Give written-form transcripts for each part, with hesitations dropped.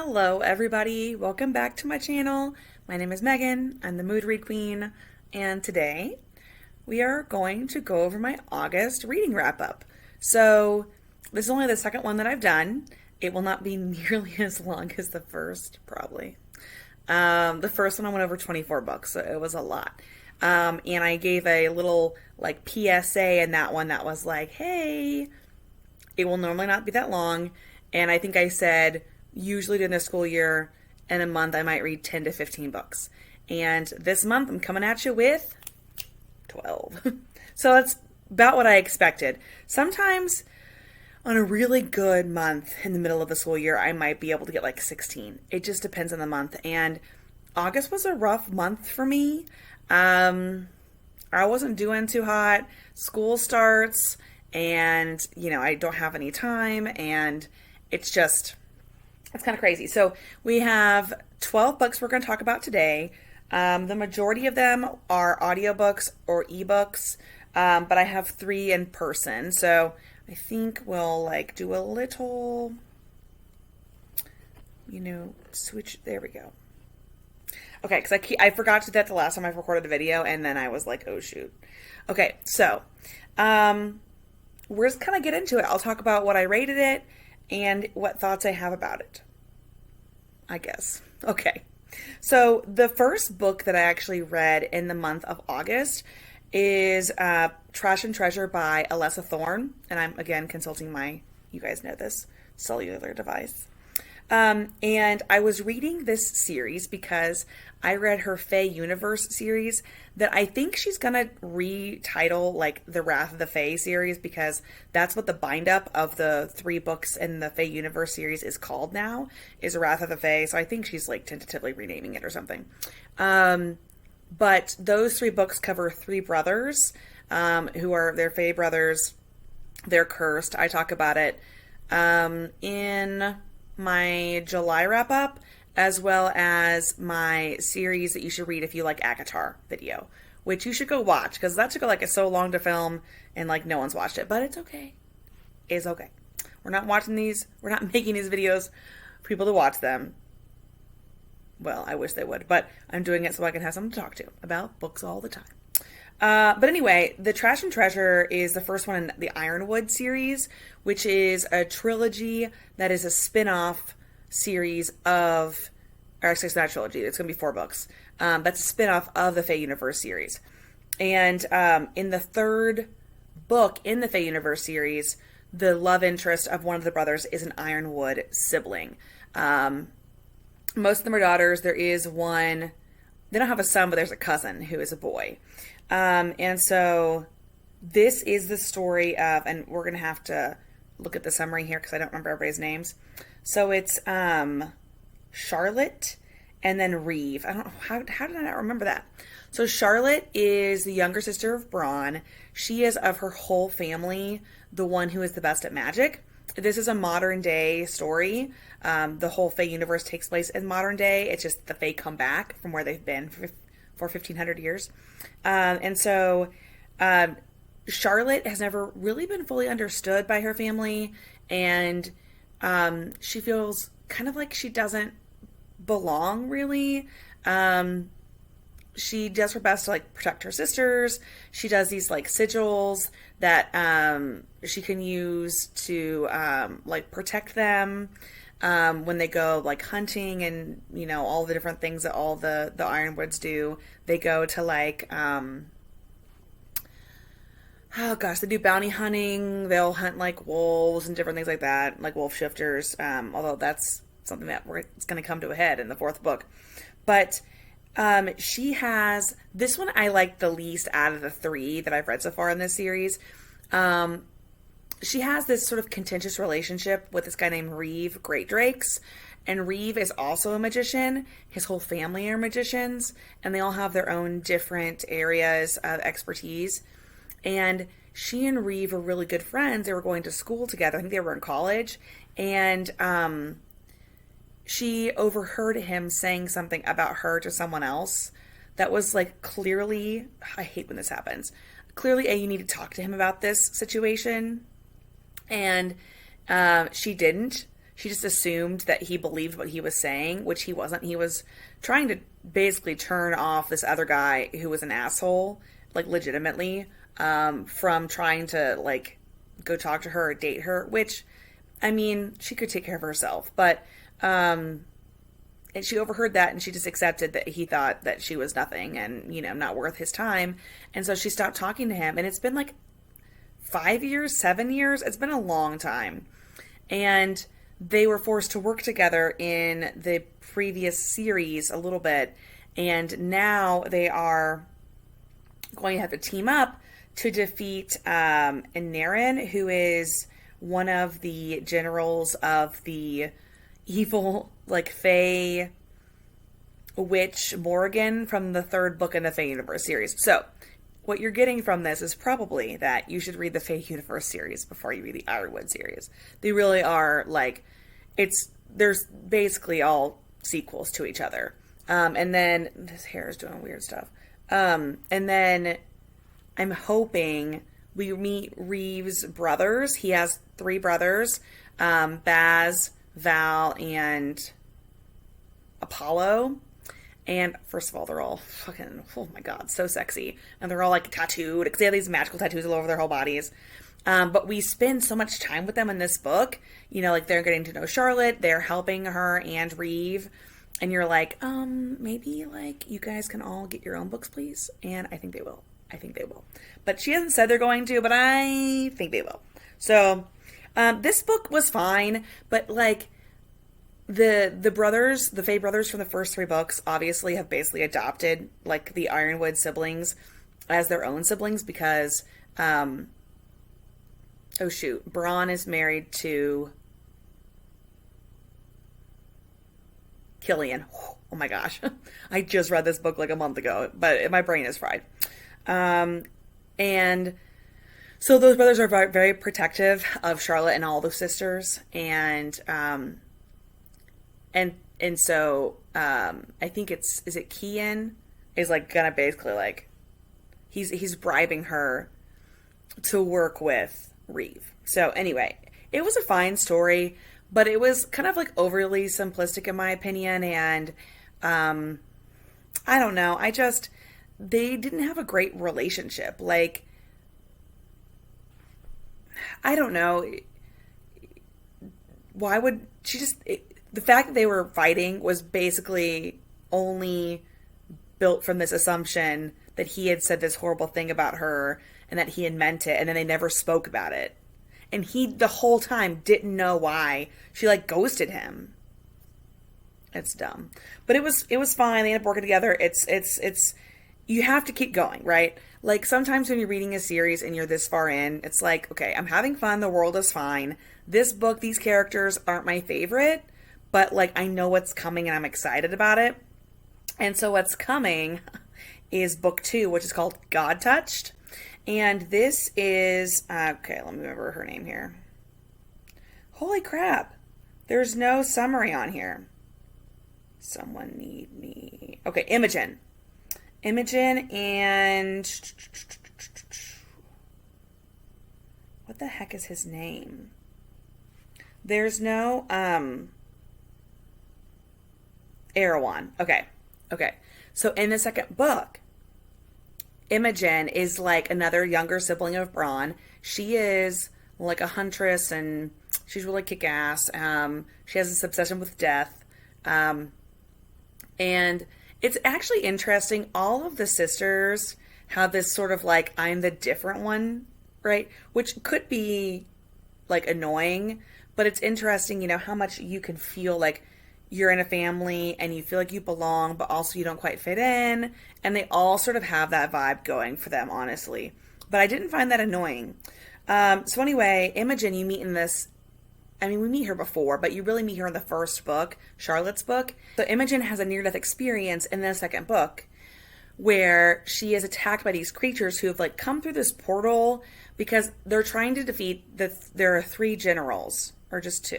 Hello everybody, welcome back to my channel. My name is Megan, I'm the Mood Read Queen, and today we are going to go over my August reading wrap up. So this is only the second one that I've done. It will not be nearly as long as the first, probably. The first one I went over 24 books, so it was a lot. And I gave a little like PSA in that one that was like, hey, it will normally not be that long. And I think I said, usually during the school year, in a month, I might read 10 to 15 books. And this month, I'm coming at you with 12. So that's about what I expected. Sometimes on a really good month in the middle of the school year, I might be able to get like 16. It just depends on the month. And August was a rough month for me. I wasn't doing too hot. School starts and, I don't have any time, and it's kind of crazy. So we have 12 books we're going to talk about today. The majority of them are audiobooks or ebooks, but I have 3 in person. So I think we'll do a little, switch. There we go. Okay, because I forgot to do that the last time I recorded the video, and then I was like, oh shoot. Okay, so we're just kind of get into it. I'll talk about what I rated it and what thoughts I have about it, I guess. Okay, so the first book that I actually read in the month of August is Trash and Treasure by Alessa Thorne, and I'm, again, consulting my, you guys know this, cellular device. And I was reading this series because I read her Fae Universe series that I think she's going to retitle the Wrath of the Fae series, because that's what the bind up of the 3 books in the Fae Universe series is called now, is Wrath of the Fae. So I think she's tentatively renaming it or something. But those 3 books cover 3 brothers, who are their Fae brothers. They're cursed. I talk about it, in my July wrap up, as well as my series that you should read if you like ACOTAR video, which you should go watch, because that took so long to film and no one's watched it, but it's okay. It's okay. We're not making these videos for people to watch them. Well, I wish they would, but I'm doing it so I can have someone to talk to about books all the time. But anyway, the Trash and Treasure is the first one in the Ironwood series, which is a trilogy that is a spin-off series of, or actually it's not a trilogy, it's going to be 4 books. That's a spin-off of the Fae Universe series. And in the 3rd book in the Fae Universe series, the love interest of one of the brothers is an Ironwood sibling. Most of them are daughters. There is one, they don't have a son, but there's a cousin who is a boy. And so this is the story of, and we're going to have to look at the summary here because I don't remember everybody's names. So it's Charlotte and then Reeve. I don't know, how did I not remember that? So Charlotte is the younger sister of Braun. She is, of her whole family, the one who is the best at magic. This is a modern day story. The whole Fae universe takes place in modern day. It's just the Fae come back from where they've been for 1,500 years. And so Charlotte has never really been fully understood by her family, and she feels kind of like she doesn't belong, really. She does her best to protect her sisters. She does these sigils that she can use to protect them when they go hunting, and all the different things that all the Ironwoods do. They go to they do bounty hunting. They'll hunt wolves and different things like that, wolf shifters. Although that's something that it's going to come to a head in the 4th book. But she has, this one I like the least out of the 3 that I've read so far in this series. She has this sort of contentious relationship with this guy named Reeve Great Drakes. And Reeve is also a magician. His whole family are magicians, and they all have their own different areas of expertise. And she and Reeve are really good friends. They were going to school together. I think they were in college. And she overheard him saying something about her to someone else that was clearly, I hate when this happens, clearly you need to talk to him about this situation. And she didn't. she just assumed that he believed what he was saying, which he wasn't. He was trying to basically turn off this other guy who was an asshole, like legitimately, from trying to like go talk to her or date her, which, I mean, she could take care of herself, but and she overheard that and she just accepted that he thought that she was nothing and, you know, not worth his time. And so she stopped talking to him. And it's been like 5 years, 7 years. It's been a long time. And they were forced to work together in the previous series a little bit. And now they are going to have to team up to defeat Inarin, who is one of the generals of the evil, like, Fae witch Morrigan from the third book in the Fae Universe series. So, what you're getting from this is probably that you should read the Fae Universe series before you read the Ironwood series. They really are, like, there's basically all sequels to each other. And then, this hair is doing weird stuff. And then, I'm hoping we meet Reeves' brothers. He has 3 brothers, Baz, Val, and Apollo. And first of all, they're all fucking, oh my god, so sexy. And they're all like tattooed, because they have these magical tattoos all over their whole bodies. But we spend so much time with them in this book. You know, like, they're getting to know Charlotte, they're helping her and Reeve. And you're like, maybe, like, you guys can all get your own books, please? And I think they will. But she hasn't said they're going to, but I think they will. So, this book was fine, but, like, the brothers, the Fae brothers from the first 3 books, obviously have basically adopted, like, the Ironwood siblings as their own siblings because, oh shoot, Bronn is married to Killian. Oh my gosh. I just read this book like a month ago, but my brain is fried. And so those brothers are very, very protective of Charlotte and all the sisters. And so, I think is it Kian is like gonna basically like, he's bribing her to work with Reeve. So anyway, it was a fine story, but it was kind of like overly simplistic in my opinion. And, I don't know. They didn't have a great relationship. Like, I don't know. Why would she the fact that they were fighting was basically only built from this assumption that he had said this horrible thing about her and that he had meant it, and then they never spoke about it. And he, the whole time, didn't know why she, like, ghosted him. It's dumb. But it was fine. They ended up working together. It's you have to keep going, right? Like, sometimes when you're reading a series and you're this far in, it's like, okay, I'm having fun. The world is fine. This book, these characters aren't my favorite, but, like, I know what's coming and I'm excited about it. And so what's coming is book 2, which is called God Touched. And this is, okay, let me remember her name here. Holy crap. There's no summary on here. Someone need me. Okay, Imogen. And what the heck is his name? There's no Erewhon. Okay. So in the second book, Imogen is like another younger sibling of Bronn. She is like a huntress and she's really kick-ass. She has this obsession with death. And it's actually interesting. All of the sisters have this sort of like, I'm the different one, right? Which could be like annoying, but it's interesting, you know, how much you can feel like you're in a family and you feel like you belong, but also you don't quite fit in. And they all sort of have that vibe going for them, honestly. But I didn't find that annoying. So anyway, Imogen, you meet in this, I mean, we meet her before, but you really meet her in the first book, Charlotte's book. So Imogen has a near-death experience in the second book where she is attacked by these creatures who have like come through this portal because they're trying to defeat there are 3 generals, or just 2.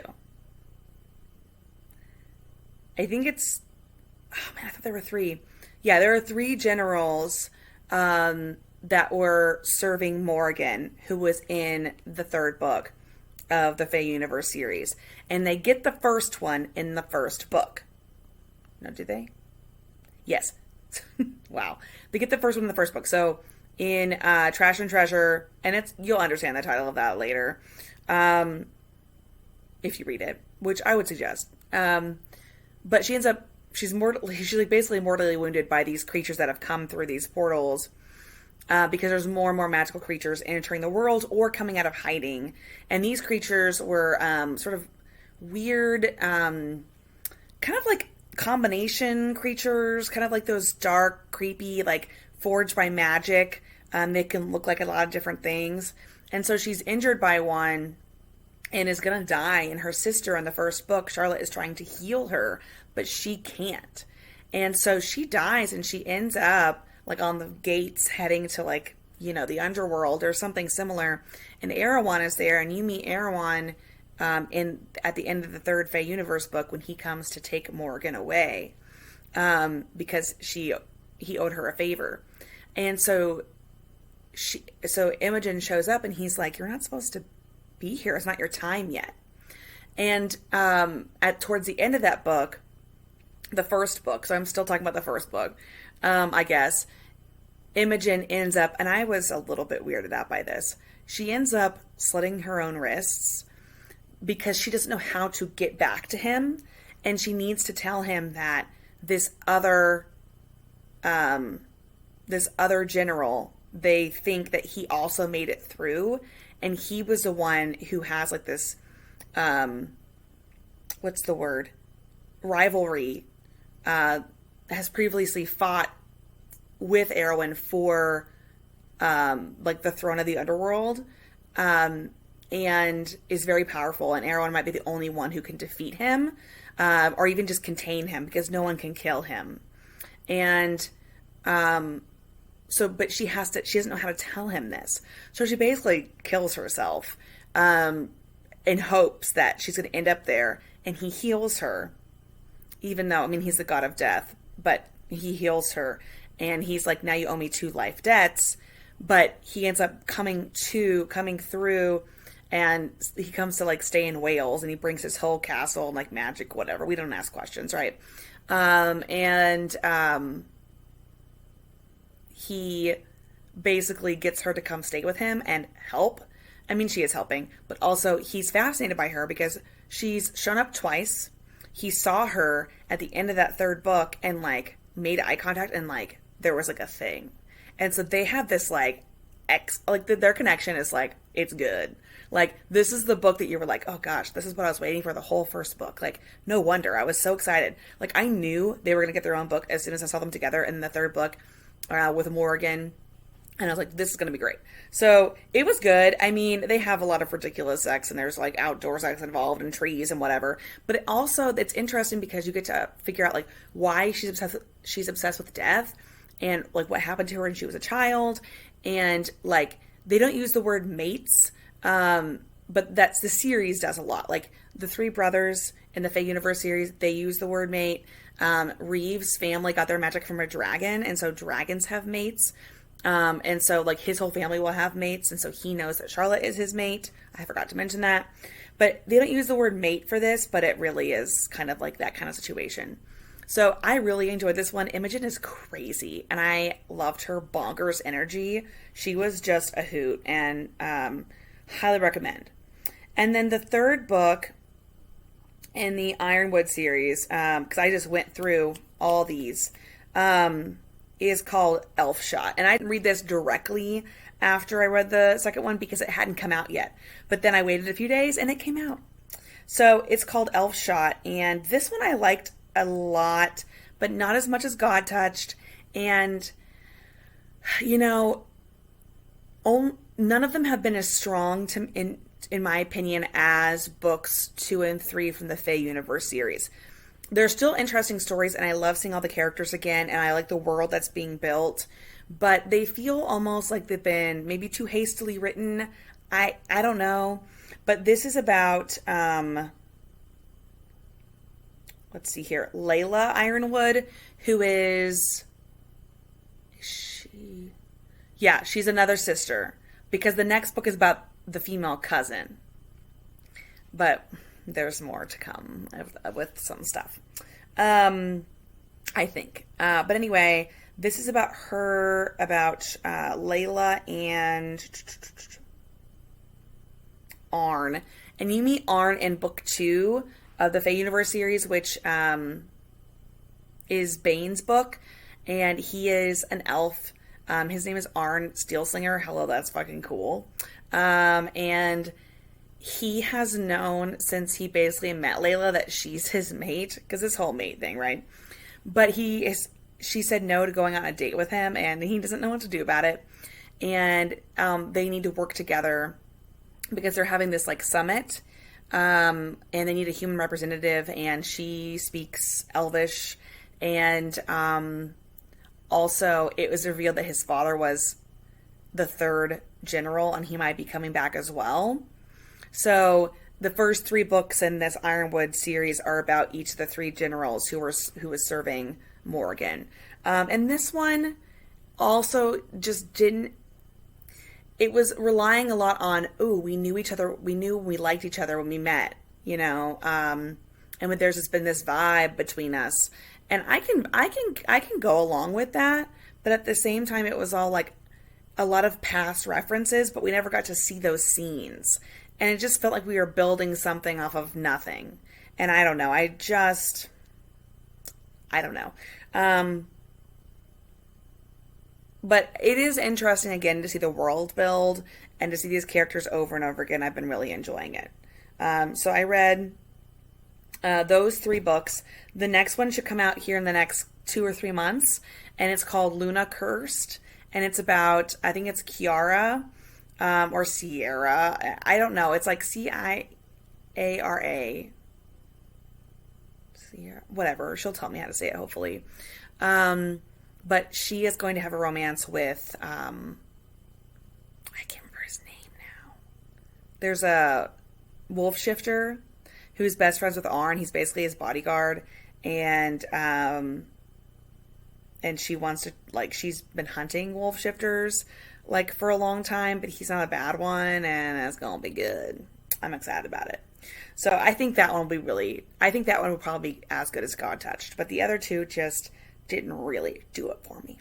I think it's, oh man, I thought there were 3. Yeah, there are 3 generals that were serving Morgan, who was in the third book. of the Fae Universe series. And they get the first one in the first book. No, do they? Yes. Wow. They get the first one in the first book. So in Trash and Treasure, and you'll understand the title of that later, if you read it, which I would suggest. But she ends up, she's like basically mortally wounded by these creatures that have come through these portals, because there's more and more magical creatures entering the world or coming out of hiding. And these creatures were sort of weird, kind of like combination creatures, kind of like those dark, creepy, like forged by magic. They can look like a lot of different things. And so she's injured by one and is going to die. And her sister in the first book, Charlotte, is trying to heal her, but she can't. And so she dies, and she ends up like on the gates heading to like, you know, the underworld or something similar. And Erewhon is there, and you meet Erewhon at the end of the third Fae Universe book when he comes to take Morgan away, because he owed her a favor. And so Imogen shows up, and he's like, "You're not supposed to be here. It's not your time yet." And towards the end of that book, the first book, so I'm still talking about the first book, I guess, Imogen ends up, and I was a little bit weirded out by this, she ends up slitting her own wrists because she doesn't know how to get back to him, and she needs to tell him that this other general, they think that he also made it through, and he was the one who has like this, what's the word? Rivalry, has previously fought with Erewhon for, like the throne of the underworld, and is very powerful, and Erewhon might be the only one who can defeat him, or even just contain him, because no one can kill him. And, but she doesn't know how to tell him this. So she basically kills herself, in hopes that she's going to end up there, and he heals her, even though, I mean, he's the god of death, but he heals her, and he's like, "Now you owe me 2 life debts," but he ends up coming through, and he comes to like stay in Wales, and he brings his whole castle and like magic, whatever. We don't ask questions, right? He basically gets her to come stay with him and help. I mean, she is helping, but also he's fascinated by her because she's shown up twice. He saw her at the end of that third book and like made eye contact, and like there was like a thing. And so they have this like their connection is like, it's good. Like, this is the book that you were like, oh gosh, this is what I was waiting for the whole first book. Like, no wonder. I was so excited. Like, I knew they were going to get their own book as soon as I saw them together in the third book, with Morgan. And I was like, this is going to be great. So it was good. I mean, they have a lot of ridiculous sex, and there's like outdoor sex involved and trees and whatever. But it's interesting because you get to figure out like why she's obsessed with death, and like what happened to her when she was a child. And like, they don't use the word mates, but that's the series does a lot. Like the 3 brothers in the Fae Universe series, they use the word mate. Reeves' family got their magic from a dragon, and so dragons have mates. And so like his whole family will have mates, and so he knows that Charlotte is his mate. I forgot to mention that. But they don't use the word mate for this, but it really is kind of like that kind of situation. So I really enjoyed this one. Imogen is crazy, and I loved her bonkers energy. She was just a hoot, and highly recommend. And then the third book in the Ironwood series, because I just went through all these, is called Elfshot. And I didn't read this directly after I read the second one because it hadn't come out yet. But then I waited a few days and it came out. So it's called Elfshot, and this one I liked a lot, but not as much as God Touched. And, you know, none of them have been as strong in my opinion as books 2 and 3 from the Fae Universe series. They're still interesting stories, and I love seeing all the characters again, and I like the world that's being built, but they feel almost like they've been maybe too hastily written. I don't know, but this is about let's see here, Layla Ironwood, who is she? Yeah, she's another sister, because the next book is about the female cousin. but there's more to come with some stuff. I think. But anyway, this is about Layla and Arn. And you meet Arn in book 2 of the Fae Universe series, which is Bane's book. And he is an elf. His name is Arn Steelslinger. Hello, that's fucking cool. And he has known since he basically met Layla that she's his mate, because this whole mate thing, right? But she said no to going on a date with him, and he doesn't know what to do about it. And they need to work together because they're having this like summit, and they need a human representative, and she speaks Elvish, and also it was revealed that his father was the 3rd general, and he might be coming back as well. So the first 3 books in this Ironwood series are about each of the 3 generals who was serving Morgan. And this one also just didn't. It was relying a lot on, we knew each other. We knew we liked each other when we met, and there's just been this vibe between us. And I can go along with that. But at the same time, it was all like a lot of past references, but we never got to see those scenes. And it just felt like we were building something off of nothing. And I don't know. I don't know. But it is interesting, again, to see the world build and to see these characters over and over again. I've been really enjoying it. So I read those 3 books. The next one should come out here in the next 2 or 3 months. And it's called Luna Cursed. And it's about, I think it's Kiara. Or Sierra. I don't know. It's like Ciara. Sierra. Whatever. She'll tell me how to say it, hopefully. But she is going to have a romance with, I can't remember his name now. There's a wolf shifter who's best friends with Arn. He's basically his bodyguard. And she wants to, like, she's been hunting wolf shifters like for a long time, but he's not a bad one, and it's gonna be good. I'm excited about it. So I think that one will probably be as good as God Touched, but the other 2 just didn't really do it for me.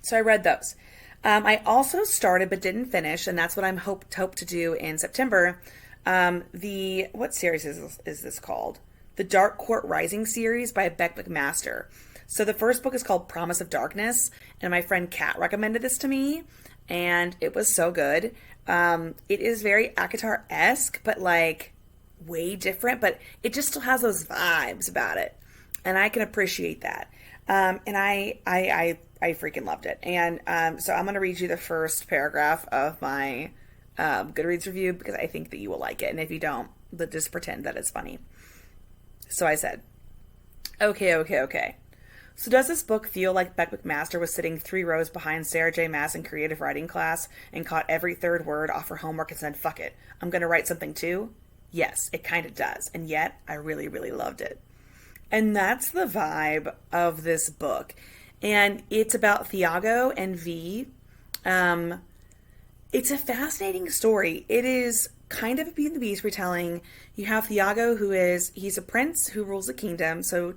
So I read those. I also started but didn't finish, and that's what I'm hope to do in September. What series is this called? The Dark Court Rising series by Beck McMaster. So the first book is called Promise of Darkness, and my friend Kat recommended this to me, and it was so good. It is very ACOTAR-esque, but like way different, but it just still has those vibes about it, and I can appreciate that. And I freaking loved it. And so I'm going to read you the first paragraph of my Goodreads review because I think that you will like it, and if you don't, just pretend that it's funny. So I said, okay. So does this book feel like Beck McMaster was sitting 3 rows behind Sarah J. Maas in creative writing class and caught every 3rd word off her homework and said, fuck it, I'm going to write something too? Yes, it kind of does. And yet, I really, really loved it. And that's the vibe of this book. And it's about Thiago and V. It's a fascinating story. It is kind of a Beauty and the Beast retelling. You have Thiago, he's a prince who rules a kingdom, so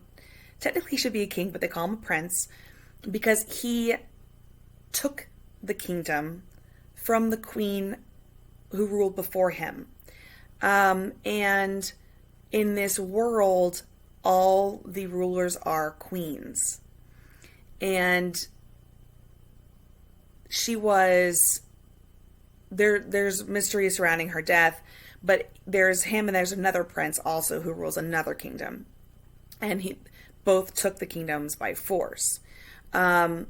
technically he should be a king, but they call him a prince because he took the kingdom from the queen who ruled before him. And in this world, all the rulers are queens. And she was... There's mystery surrounding her death, but there's him and there's another prince also who rules another kingdom. And he both took the kingdoms by force. But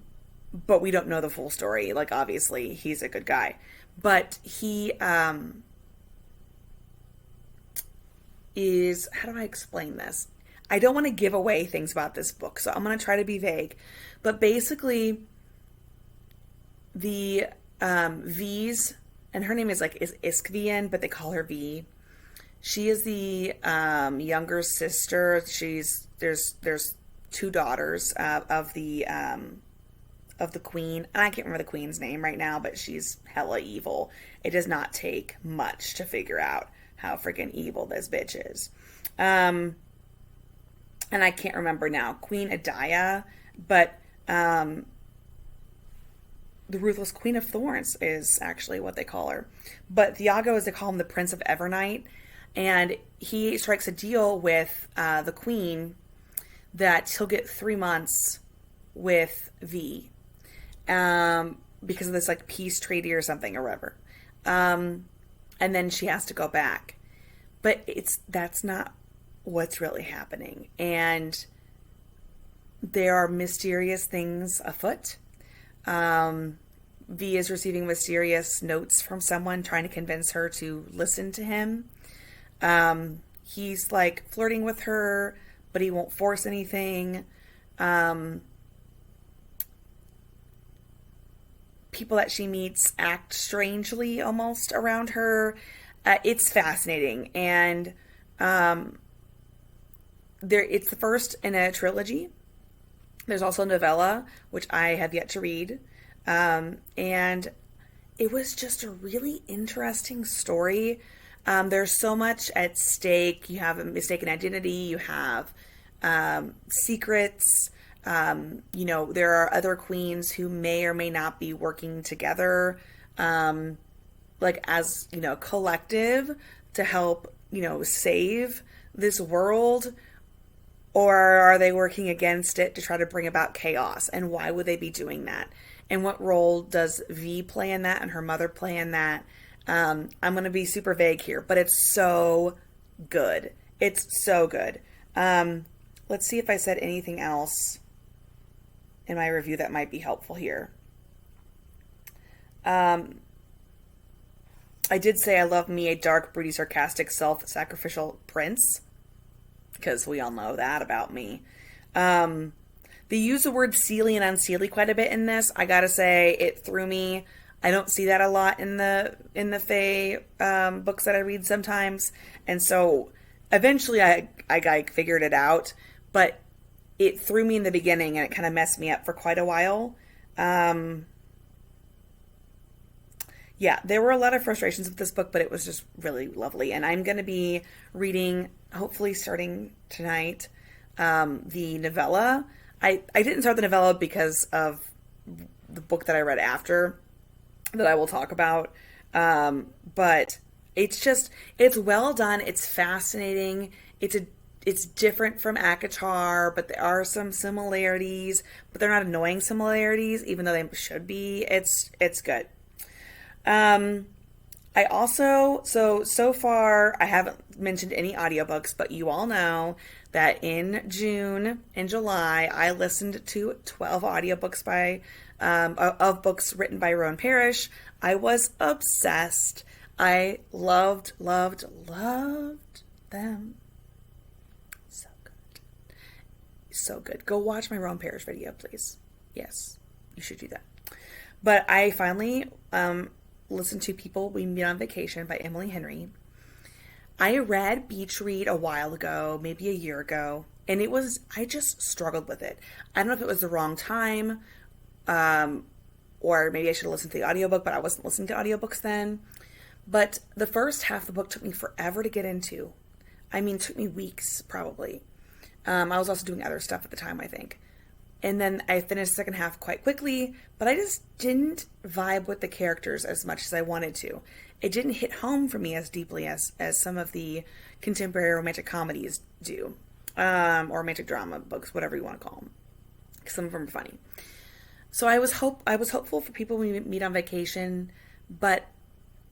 we don't know the full story. Like, obviously, he's a good guy. But he is... How do I explain this? I don't want to give away things about this book, so I'm going to try to be vague. But basically, the V's... And her name is Iskvian, but they call her V. She is the younger sister. There's 2 daughters of the queen. And I can't remember the queen's name right now, but she's hella evil. It does not take much to figure out how freaking evil this bitch is. And I can't remember now, Queen Adaya, but the Ruthless Queen of Thorns is actually what they call her. But Iago, as they call him, the Prince of Evernight, and he strikes a deal with the Queen that he'll get 3 months with V, because of this like peace treaty or something or whatever, and then she has to go back. But that's not what's really happening, and there are mysterious things afoot. V is receiving mysterious notes from someone trying to convince her to listen to him. He's like flirting with her, but he won't force anything. People that she meets act strangely almost around her. It's fascinating, and it's the first in a trilogy. There's also a novella, which I have yet to read. And it was just a really interesting story. There's so much at stake. You have a mistaken identity. You have secrets. There are other queens who may or may not be working together, as, collective to help, save this world. Or are they working against it to try to bring about chaos? And why would they be doing that? And what role does V play in that and her mother play in that? I'm going to be super vague here, but it's so good. It's so good. Let's see if I said anything else in my review that might be helpful here. I did say I love me a dark, broody, sarcastic, self-sacrificial prince, because we all know that about me. They use the word seelie and unseelie quite a bit in this. I gotta say, it threw me. I don't see that a lot in the Fae books that I read sometimes, and so eventually I figured it out, but it threw me in the beginning and it kind of messed me up for quite a while. Yeah, there were a lot of frustrations with this book, but it was just really lovely. And I'm going to be reading, hopefully starting tonight, the novella. I didn't start the novella because of the book that I read after that I will talk about. But it's well done. It's fascinating. It's different from ACOTAR, but there are some similarities, but they're not annoying similarities, even though they should be. It's good. I also, so far, I haven't mentioned any audiobooks, but you all know that in June and July, I listened to 12 audiobooks of books written by Rowan Parrish. I was obsessed. I loved them. So good. So good. Go watch my Rowan Parrish video, please. Yes, you should do that. But I finally, listened to People We Meet on Vacation by Emily Henry. I read Beach Read a while ago, maybe a year ago, and I just struggled with it. I don't know if it was the wrong time, or maybe I should have listened to the audiobook, but I wasn't listening to audiobooks then. But the first half of the book took me forever to get into. I mean, it took me weeks, probably. I was also doing other stuff at the time, I think. And then I finished the second half quite quickly, but I just didn't vibe with the characters as much as I wanted to. It didn't hit home for me as deeply as some of the contemporary romantic comedies do, or romantic drama books, whatever you want to call them. Some of them are funny. So I was hopeful for People We Meet on Vacation, but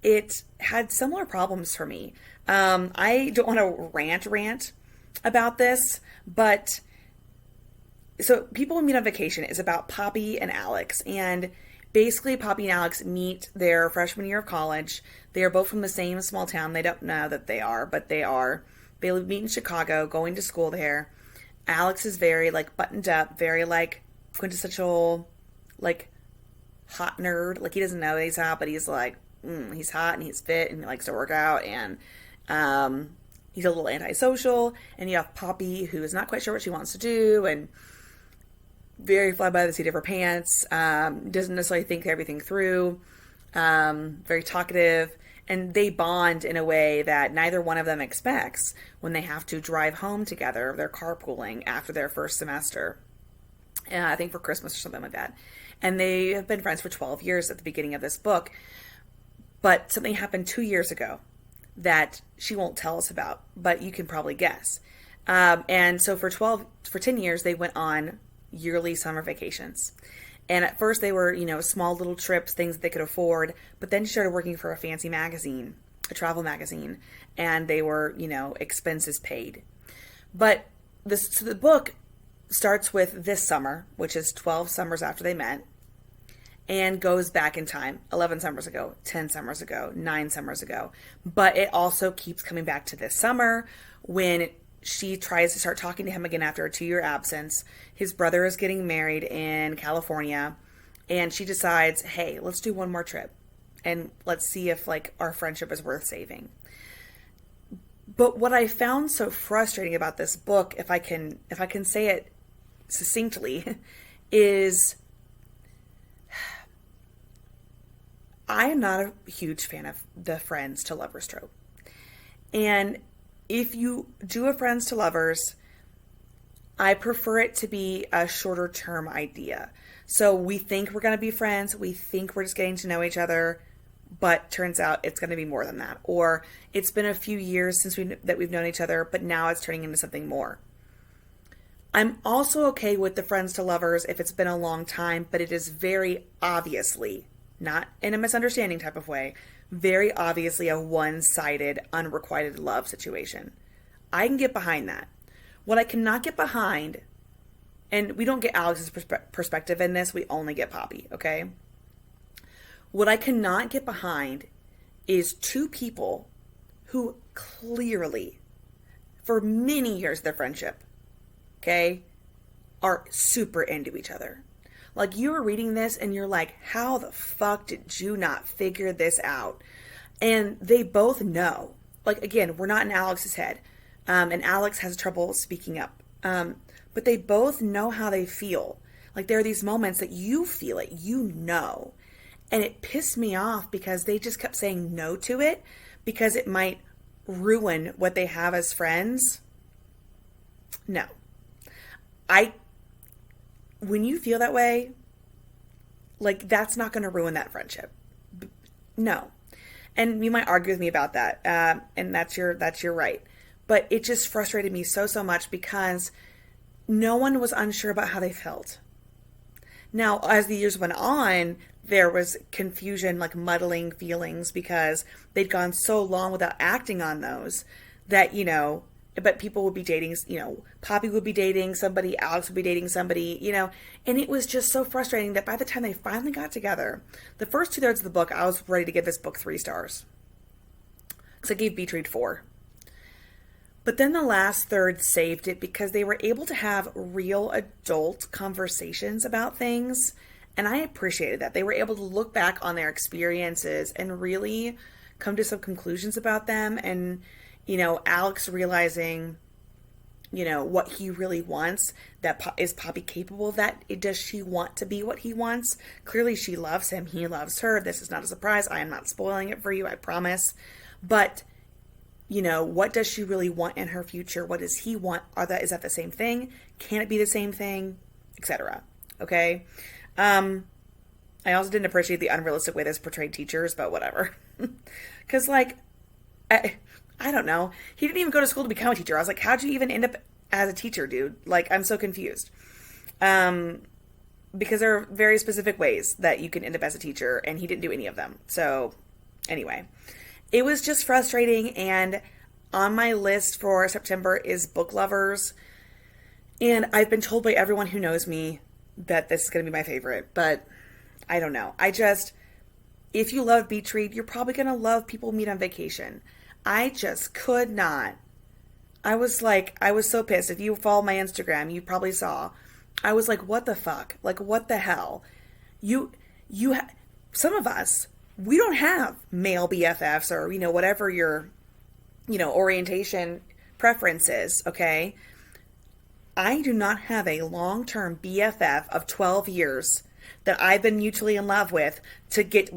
it had similar problems for me. I don't want to rant about this, but so People We Meet on Vacation is about Poppy and Alex, and basically Poppy and Alex meet their freshman year of college. They are both from the same small town. They don't know that they are, but they are. They meet in Chicago, going to school there. Alex is very, buttoned up, very, quintessential, hot nerd. He doesn't know that he's hot, but he's, he's hot and he's fit and he likes to work out, and he's a little antisocial. And you have Poppy, who is not quite sure what she wants to do, and very fly by the seat of her pants, doesn't necessarily think everything through, very talkative, And they bond in a way that neither one of them expects when they have to drive home together. They're carpooling after their first semester, I think for Christmas or something like that. And they have been friends for 12 years at the beginning of this book. But something happened 2 years ago that she won't tell us about, but you can probably guess. And so for 10 years, they went on yearly summer vacations. And at first they were, small little trips, things that they could afford. But then she started working for a fancy magazine, a travel magazine, and they were, expenses paid. But the book starts with this summer, which is 12 summers after they met, and goes back in time, 11 summers ago, 10 summers ago, 9 summers ago. But it also keeps coming back to this summer when she tries to start talking to him again after a 2-year absence. His brother is getting married in California, and she decides, hey, let's do one more trip and let's see if our friendship is worth saving. But what I found so frustrating about this book, if I can say it succinctly, is I am not a huge fan of the friends to lovers trope. And if you do a friends to lovers, I prefer it to be a shorter term idea. So we think we're going to be friends. We think we're just getting to know each other, but turns out it's going to be more than that. Or it's been a few years since we've known each other, but now it's turning into something more. I'm also okay with the friends to lovers if it's been a long time, but it is very obviously, not in a misunderstanding type of way, very obviously a one-sided, unrequited love situation. I can get behind that. What I cannot get behind, and we don't get Alex's perspective in this, we only get Poppy, okay? What I cannot get behind is two people who clearly, for many years of their friendship, okay, are super into each other. You are reading this and you're like, how the fuck did you not figure this out? And they both know. Again, we're not in Alex's head. And Alex has trouble speaking up. But they both know how they feel. There are these moments that you feel it, And it pissed me off because they just kept saying no to it because it might ruin what they have as friends. No. When you feel that way, that's not going to ruin that friendship. No. And you might argue with me about that. And that's your right. But it just frustrated me so much because no one was unsure about how they felt. Now, as the years went on, there was confusion, muddling feelings because they'd gone so long without acting on those that, but people would be dating, Poppy would be dating somebody, Alex would be dating somebody, and it was just so frustrating that by the time they finally got together, the first 2/3 of the book, I was ready to give this book 3 stars. Because I gave Beach Read 4. But then the last third saved it because they were able to have real adult conversations about things, and I appreciated that. They were able to look back on their experiences and really come to some conclusions about them, and Alex realizing, what he really wants, is Poppy capable of that? Does she want to be what he wants? Clearly she loves him. He loves her. This is not a surprise. I am not spoiling it for you, I promise. But, what does she really want in her future? What does he want? Is that the same thing? Can it be the same thing? Etc. Okay? I also didn't appreciate the unrealistic way this portrayed teachers, but whatever. Because, I don't know. He didn't even go to school to become a teacher. I was like, how'd you even end up as a teacher, dude? I'm so confused. Because there are very specific ways that you can end up as a teacher, and he didn't do any of them. So, anyway. It was just frustrating, and on my list for September is Book Lovers. And I've been told by everyone who knows me that this is going to be my favorite, but I don't know. If you love Beach Read, you're probably going to love People Meet on Vacation. I just could not. I was so pissed. If you follow my Instagram, you probably saw. I was like, what the fuck? What the hell? Some of us, we don't have male BFFs or, whatever your, orientation preference is, okay? I do not have a long-term BFF of 12 years that I've been mutually in love with to get,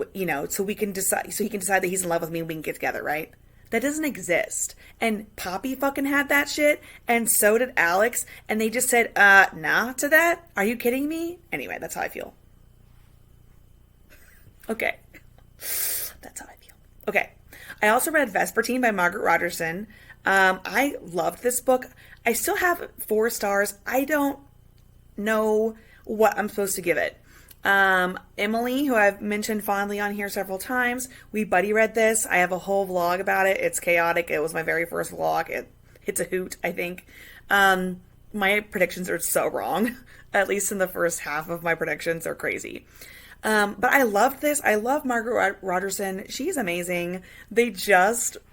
so we can decide, so he can decide that he's in love with me and we can get together, right? That doesn't exist. And Poppy fucking had that shit, and so did Alex, and they just said, nah to that? Are you kidding me? Anyway, that's how I feel. Okay. That's how I feel. Okay. I also read Vesper Teen by Margaret Rogerson. I loved this book. I still have 4 stars. I don't know what I'm supposed to give it. Emily, who I've mentioned fondly on here several times, we buddy read this. I have a whole vlog about it. It's chaotic. It was my very first vlog. It's a hoot, I think. My predictions are so wrong. At least in the first half of my predictions are crazy. But I loved this. I love Margaret Rogerson. She's amazing.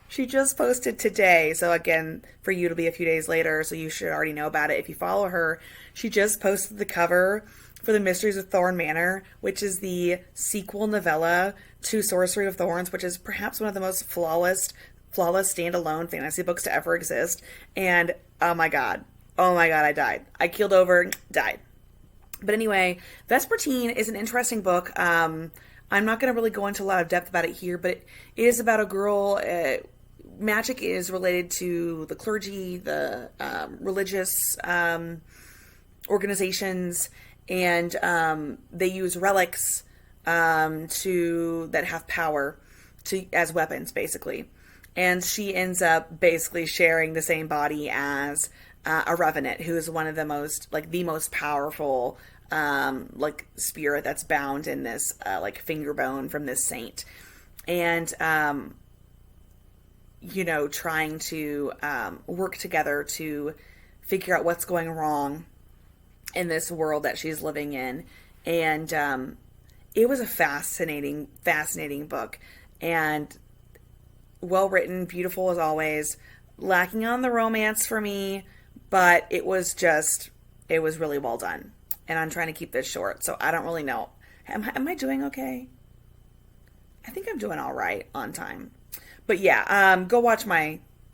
She just posted today. So again, for you, it'll be a few days later. So you should already know about it if you follow her. She just posted the cover for The Mysteries of Thorn Manor, which is the sequel novella to Sorcery of Thorns, which is perhaps one of the most flawless standalone fantasy books to ever exist. And oh my god, I died. I keeled over, died. But anyway, Vesper Teen is an interesting book. I'm not going to really go into a lot of depth about it here, but it is about a girl. Magic is related to the clergy, the religious organizations, and they use relics that have power as weapons, basically. And she ends up basically sharing the same body as a revenant, who is one of the most powerful spirit that's bound in this finger bone from this saint, and trying to work together to figure out what's going wrong in this world that she's living in. And it was a fascinating book, and well written, beautiful as always, lacking on the romance for me, but it was really well done. And I'm trying to keep this short, so I don't really know. Am I doing okay? I think I'm doing all right on time. But yeah, go watch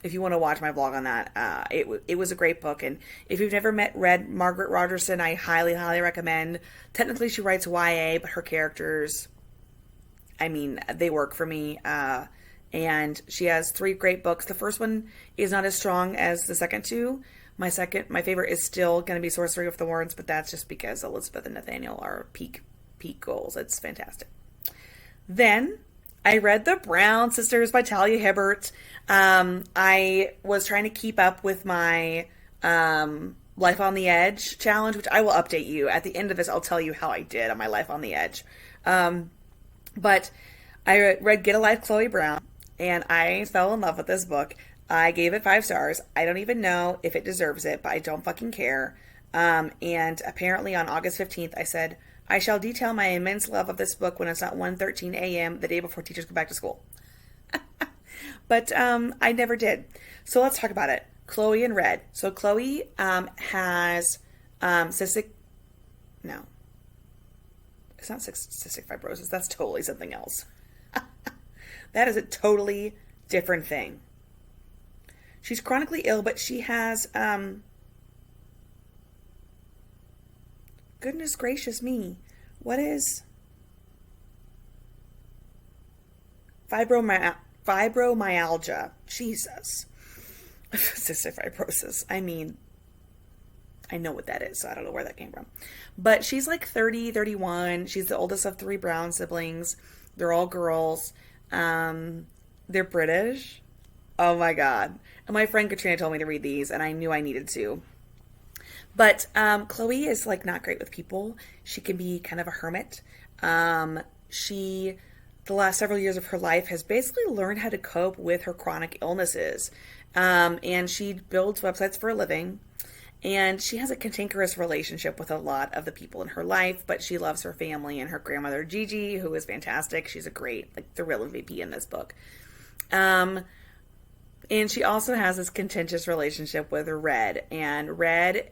if you want to watch my vlog on that. It was a great book, and if you've never read Margaret Rogerson, I highly, highly recommend. Technically, she writes YA, but her characters, they work for me. And she has 3 great books. The first one is not as strong as the second 2. My favorite is still going to be Sorcery of Thorns, but that's just because Elizabeth and Nathaniel are peak goals. It's fantastic. Then I read The Brown Sisters by Talia Hibbert. I was trying to keep up with my Life on the Edge challenge, which I will update you. At the end of this, I'll tell you how I did on my Life on the Edge. But I read Get a Life, Chloe Brown, and I fell in love with this book. I gave it 5 stars. I don't even know if it deserves it, but I don't fucking care. And apparently on August 15th, I said, I shall detail my immense love of this book when it's not 1:13 a.m. the day before teachers go back to school. But I never did. So let's talk about it. Chloe and Red. So Chloe has cystic... No. It's not cystic fibrosis. That's totally something else. That is a totally different thing. She's chronically ill, but she has, goodness gracious me, what is fibromyalgia? Jesus. Cystic fibrosis. I know what that is, so I don't know where that came from. But she's like 30, 31. She's the oldest of 3 Brown siblings. They're all girls. They're British. Oh my god. And my friend Katrina told me to read these, and I knew I needed to. But Chloe is not great with people. She can be kind of a hermit. She, the last several years of her life, has basically learned how to cope with her chronic illnesses. And she builds websites for a living. And she has a cantankerous relationship with a lot of the people in her life, but she loves her family and her grandmother Gigi, who is fantastic. She's a great, the real MVP in this book. And she also has this contentious relationship with Red. And Red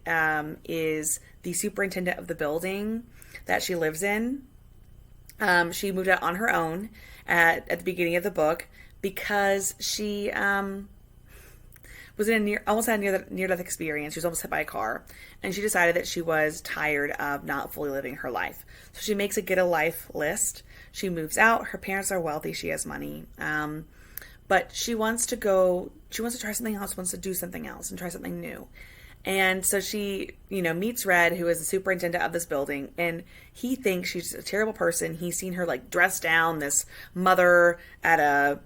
is the superintendent of the building that she lives in. She moved out on her own at the beginning of the book because she was was in a almost had a near death experience. She was almost hit by a car, and she decided that she was tired of not fully living her life. So she makes a get a life list. She moves out. Her parents are wealthy. She has money. But she wants to try something else, wants to do something else and try something new. And so she, meets Red, who is the superintendent of this building, and he thinks she's a terrible person. He's seen her like dress down this mother at a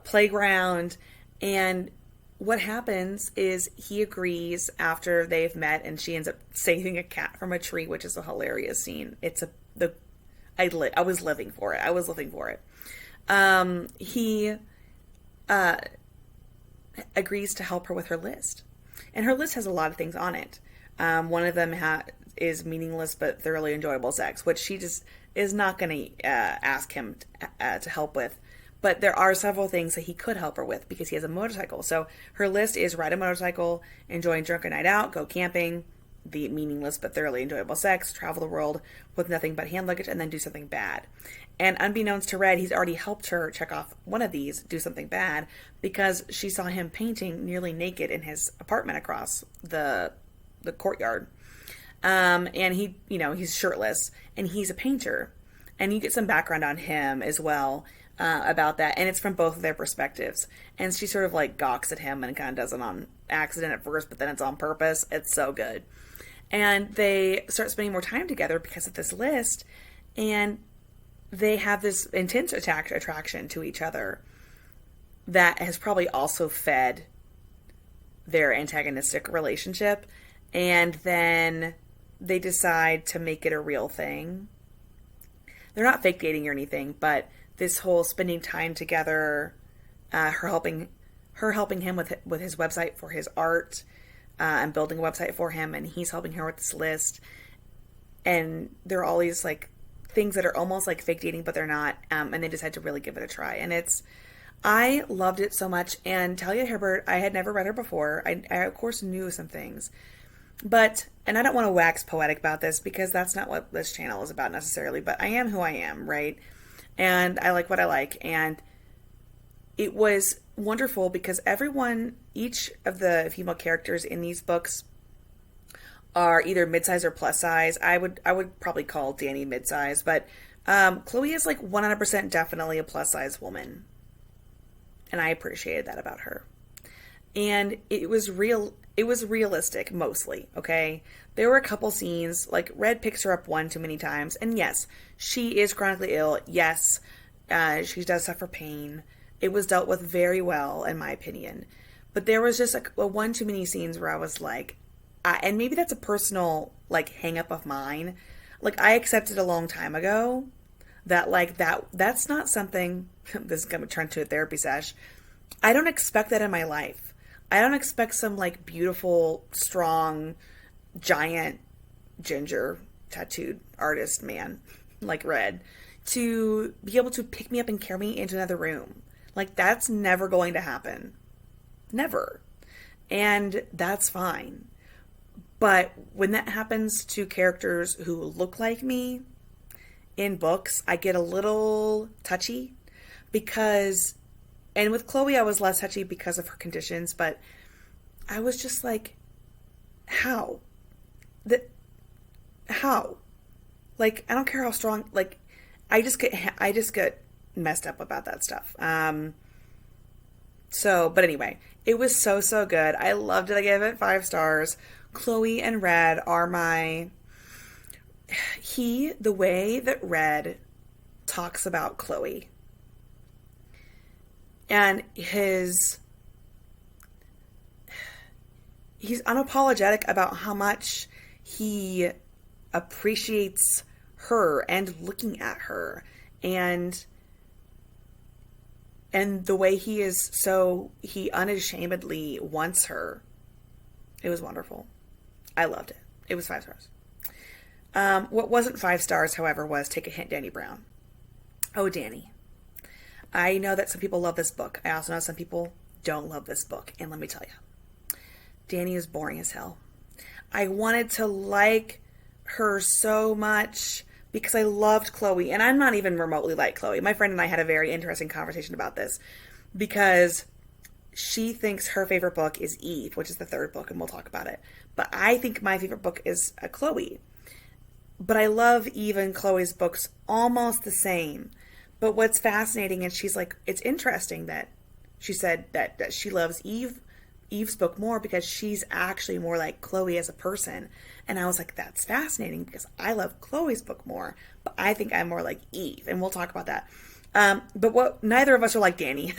playground. And what happens is he agrees after they've met, and she ends up saving a cat from a tree, which is a hilarious scene. I was living for it. I was living for it. He agrees to help her with her list. And her list has a lot of things on it. One of them is meaningless but thoroughly enjoyable sex, which she just is not going to ask him to help with. But there are several things that he could help her with because he has a motorcycle. So her list is ride a motorcycle, enjoy a drunken night out, go camping, the meaningless but thoroughly enjoyable sex, travel the world with nothing but hand luggage, and then do something bad. And unbeknownst to Red, he's already helped her check off one of these, do something bad, because she saw him painting nearly naked in his apartment across the courtyard. And he's shirtless, and he's a painter. And you get some background on him as well about that, and it's from both of their perspectives. And she sort of like gawks at him and kind of does it on accident at first, but then it's on purpose. It's so good. And they start spending more time together because of this list, and they have this intense attraction to each other that has probably also fed their antagonistic relationship. And then they decide to make it a real thing. They're not fake dating or anything, but this whole spending time together, her helping him with his website for his art, and building a website for him, and he's helping her with this list. And there are all these like things that are almost like fake dating, but they're not. And they decide to really give it a try. And I loved it so much. And Talia Hibbert, I had never read her before. I of course knew some things, and I don't want to wax poetic about this because that's not what this channel is about necessarily, but I am who I am, right? And I like what I like. And it was wonderful because each of the female characters in these books are either mid-size or plus size. I would probably call Danny mid-size, but Chloe is like 100% definitely a plus size woman. And I appreciated that about her. And it was realistic mostly, okay? There were a couple scenes, like Red picks her up one too many times, and yes, she is chronically ill. Yes, she does suffer pain. It was dealt with very well, in my opinion. But there was just a one too many scenes where I was like, and maybe that's a personal like hang up of mine. Like I accepted a long time ago that like that's not something, this is going to turn to a therapy sesh. I don't expect that in my life. I don't expect some like beautiful, strong, giant, ginger tattooed artist man like Red to be able to pick me up and carry me into another room. Like that's never going to happen. Never. And that's fine. But when that happens to characters who look like me in books, I get a little touchy because, and with Chloe, I was less touchy because of her conditions, but I was just like, how? How? Like, I don't care how strong, like, I just get messed up about that stuff. But anyway, it was so good. I loved it. I gave it 5 stars. Chloe and Red are the way that Red talks about Chloe and he's unapologetic about how much he appreciates her and looking at her and the way he unashamedly wants her. It was wonderful. I loved it. It was 5 stars. What wasn't 5 stars, however, was Take a Hint, Danny Brown. Oh, Danny. I know that some people love this book. I also know some people don't love this book. And let me tell you, Danny is boring as hell. I wanted to like her so much because I loved Chloe. And I'm not even remotely like Chloe. My friend and I had a very interesting conversation about this because she thinks her favorite book is Eve, which is the third book, and we'll talk about it. But I think my favorite book is Chloe. But I love Eve and Chloe's books almost the same. But what's fascinating, and she's like, it's interesting that she said that she loves Eve's book more because she's actually more like Chloe as a person. And I was like, that's fascinating because I love Chloe's book more, but I think I'm more like Eve, and we'll talk about that. But what neither of us are like Danny,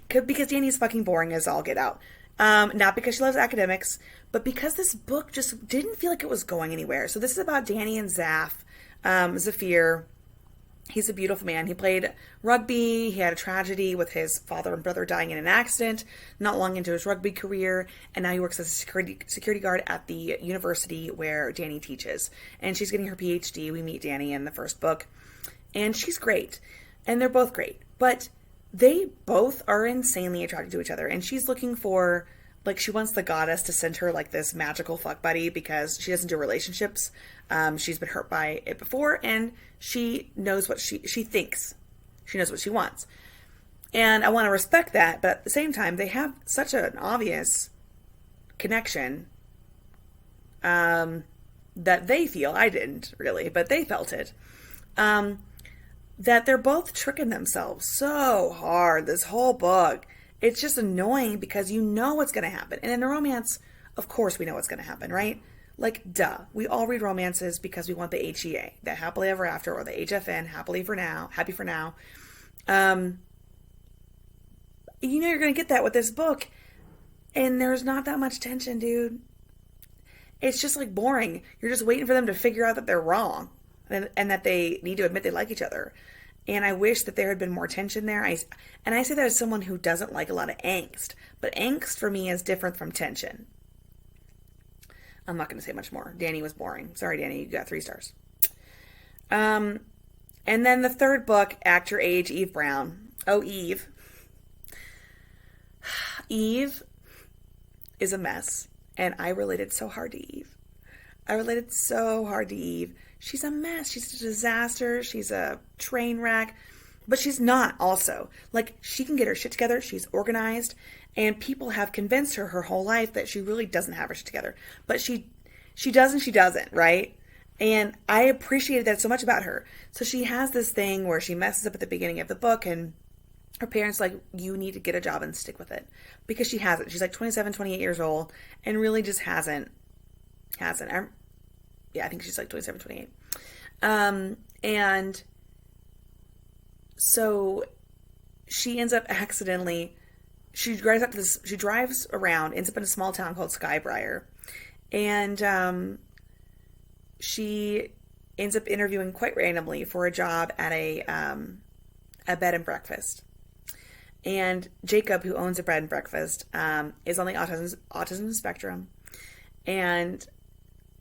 because Danny's fucking boring as all get out. Not because she loves academics, but because this book just didn't feel like it was going anywhere. So this is about Danny and Zafir. He's a beautiful man. He played rugby. He had a tragedy with his father and brother dying in an accident not long into his rugby career. And now he works as a security guard at the university where Danny teaches. And she's getting her PhD. We meet Danny in the first book. And she's great. And they're both great. But they both are insanely attracted to each other. And she's looking for, like, she wants the goddess to send her, like, this magical fuck buddy because she doesn't do relationships. She's been hurt by it before, and she knows what she thinks. She knows what she wants. And I want to respect that, but at the same time, they have such an obvious connection that they feel. I didn't, really, but they felt it. That they're both tricking themselves so hard this whole book. It's just annoying because you know what's going to happen. And in a romance, of course we know what's going to happen, right? Like, duh. We all read romances because we want the HEA, the happily ever after, or the HFN, happy for now. You know you're going to get that with this book. And there's not that much tension, dude. It's just, like, boring. You're just waiting for them to figure out that they're wrong. And that they need to admit they like each other. And I wish that there had been more tension there. I say that as someone who doesn't like a lot of angst. But angst for me is different from tension. I'm not going to say much more. Danny was boring. Sorry, Danny, you got 3 stars. And then the third book, Act Your Age, Eve Brown. Oh, Eve. Eve is a mess. And I related so hard to Eve. She's a mess. She's a disaster. She's a train wreck. But she's not also. Like, she can get her shit together. She's organized. And people have convinced her whole life that she really doesn't have her shit together. But she does and she doesn't, right? And I appreciated that so much about her. So she has this thing where she messes up at the beginning of the book, and her parents like, you need to get a job and stick with it. Because she hasn't. She's like 27, 28 years old and really just hasn't. I think she's like 27, 28. And so she ends up she drives around, ends up in a small town called Skybriar. And she ends up interviewing quite randomly for a job at a bed and breakfast. And Jacob, who owns a bed and breakfast, is on the autism spectrum. And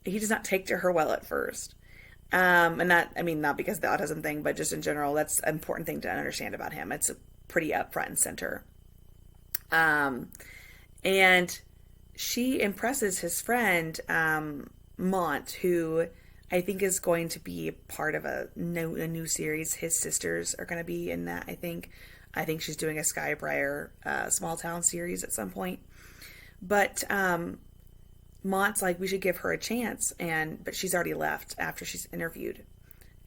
he does not take to her well at first. And not because of the autism thing, but just in general, that's an important thing to understand about him. It's pretty up front and center. And she impresses his friend, Mont, who I think is going to be part of a new series. His sisters are going to be in that, I think. I think she's doing a Skybriar small town series at some point. But Mont's like, we should give her a chance, but she's already left after she's interviewed.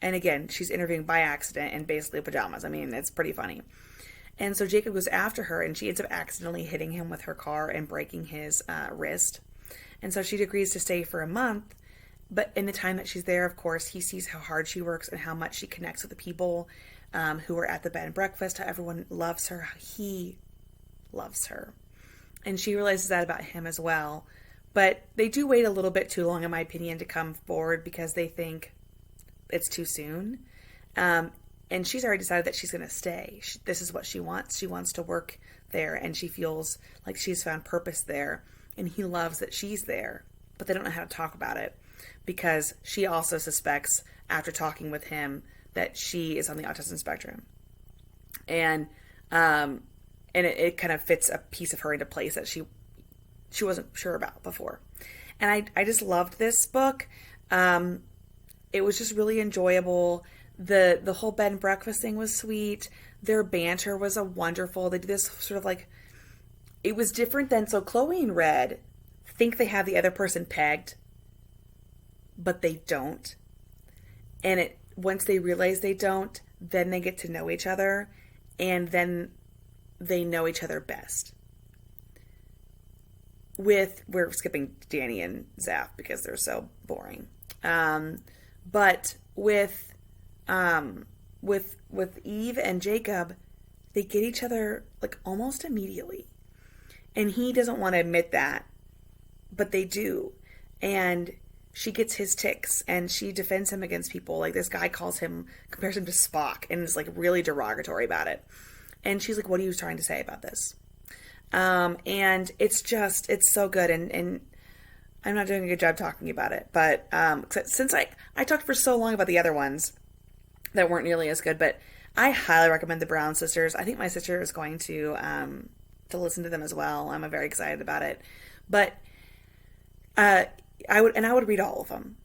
And again, she's interviewing by accident in basically pajamas. I mean, it's pretty funny. And so Jacob goes after her, and she ends up accidentally hitting him with her car and breaking his wrist. And so she agrees to stay for a month. But in the time that she's there, of course, he sees how hard she works and how much she connects with the people who are at the bed and breakfast, how everyone loves her, how he loves her. And she realizes that about him as well. But they do wait a little bit too long, in my opinion, to come forward because they think it's too soon. And she's already decided that she's going to stay. This is what she wants. She wants to work there, and she feels like she's found purpose there. And he loves that she's there, but they don't know how to talk about it because she also suspects, after talking with him, that she is on the autism spectrum. And it kind of fits a piece of her into place that she wasn't sure about before. And I just loved this book. It was just really enjoyable. The whole bed and breakfast thing was sweet. Their banter was wonderful. They do this sort of like, it was different than, so Chloe and Red think they have the other person pegged, but they don't. And once they realize they don't, then they get to know each other, and then they know each other best. We're skipping Danny and Zaph because they're so boring. But with Eve and Jacob, they get each other like almost immediately. And he doesn't want to admit that, but they do. And she gets his tics, and she defends him against people. Like, this guy compares him to Spock, and is like really derogatory about it. And she's like, what are you trying to say about this? And it's so good. And I'm not doing a good job talking about it, but, since I talked for so long about the other ones that weren't nearly as good, but I highly recommend the Brown Sisters. I think my sister is going to listen to them as well. I'm very excited about it, but, I would read all of them,